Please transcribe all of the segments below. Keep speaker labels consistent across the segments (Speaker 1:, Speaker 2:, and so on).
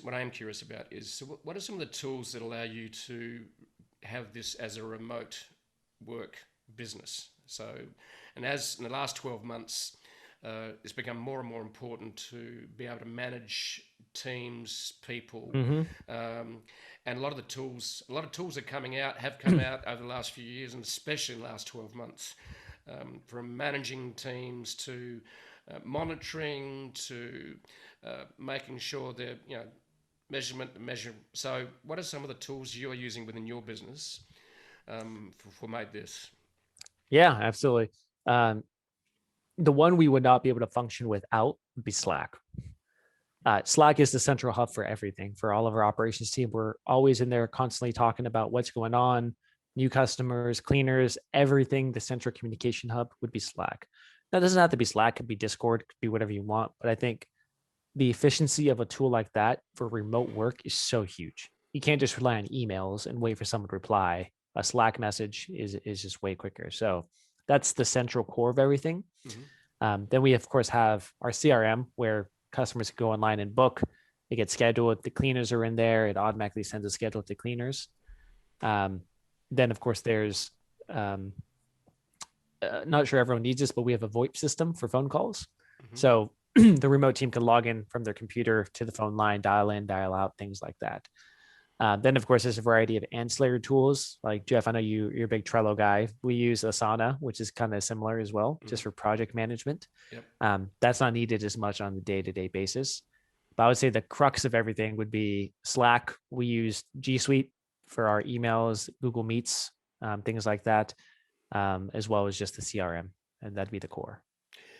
Speaker 1: what I am curious about is, so what are some of the tools that allow you to have this as a remote work business? So, and as in the last 12 months, it's become more and more important to be able to manage teams, people,
Speaker 2: Mm-hmm.
Speaker 1: and a lot of tools have come out over the last few years, and especially in the last 12 months, from managing teams to monitoring to making sure they're measure. So, what are some of the tools you're using within your business for MaidThis?
Speaker 2: Yeah, absolutely. Um, the one we would not be able to function without would be Slack. Slack is the central hub for everything for all of our operations team. We're always in there constantly talking about what's going on, new customers, cleaners, everything. The central communication hub would be Slack. That doesn't have to be Slack, it could be Discord, it could be whatever you want. But I think the efficiency of a tool like that for remote work is so huge. You can't just rely on emails and wait for someone to reply. A Slack message is just way quicker. So that's the central core of everything. Then we of course have our CRM where customers can go online and book. They get scheduled. The cleaners are in there. It automatically sends a schedule to cleaners. Then of course there's not sure everyone needs this, but we have a VoIP system for phone calls. So the remote team can log in from their computer to the phone line, dial in, dial out, things like that. Then, of course, there's a variety of ancillary tools. Like Jeff, I know you're a big Trello guy. We use Asana, which is kind of similar as well, just for project management.
Speaker 1: Yep.
Speaker 2: That's not needed as much on the day-to-day basis. But I would say the crux of everything would be Slack. We use G Suite for our emails, Google Meets, things like that, as well as just the CRM, and that'd be the core.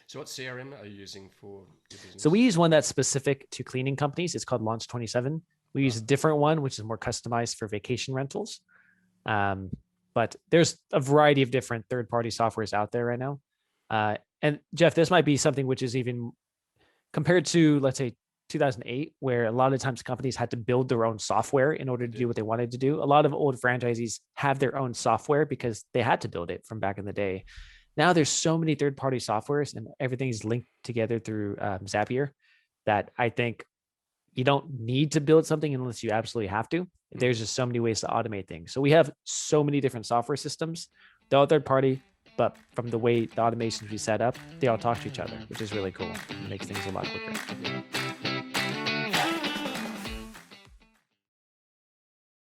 Speaker 1: So what CRM are you using for your business?
Speaker 2: So we use one that's specific to cleaning companies. It's called Launch 27. We use a different one, which is more customized for vacation rentals. But there's a variety of different third-party softwares out there right now. And Jeff, this might be something which is even compared to, let's say, 2008, where a lot of times companies had to build their own software in order to do what they wanted to do. A lot of old franchisees have their own software because they had to build it from back in the day. Now there's so many third-party softwares and everything's linked together through Zapier that I think you don't need to build something unless you absolutely have to. There's just so many ways to automate things. So we have so many different software systems. They're all third-party, but from the way the automations we set up, they all talk to each other, which is really cool. It makes things a lot quicker.